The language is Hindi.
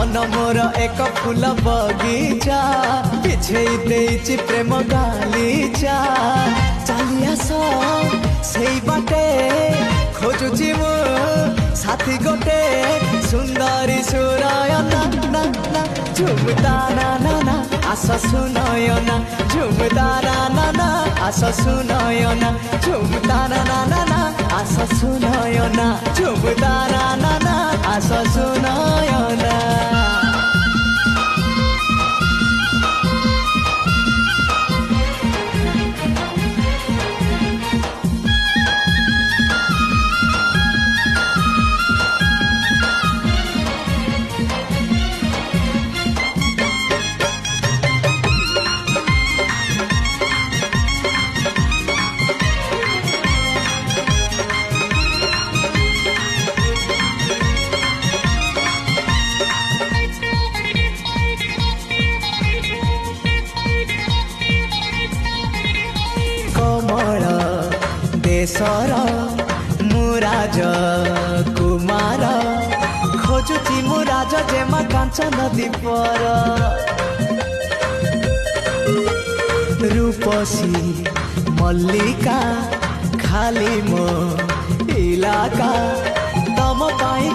मन मोर एक फूल बगीचा पिछे देइछि प्रेम गालीचा चली आस से बाटे खोजुछि मु साथी गोटे सुंदरी सुरयना ना ना झुमता ना ना ना आस सुनयना झुमता ना ना ना आस सुनयना झुमता ना ना ना ना आस सुनयना झुमता ना ना ना आस सुनयना देशर मुराज कुमार खोजुची मुराज जेमा कांचन दीपर रूपसी मल्लिका खाली मो इलाका तम पाई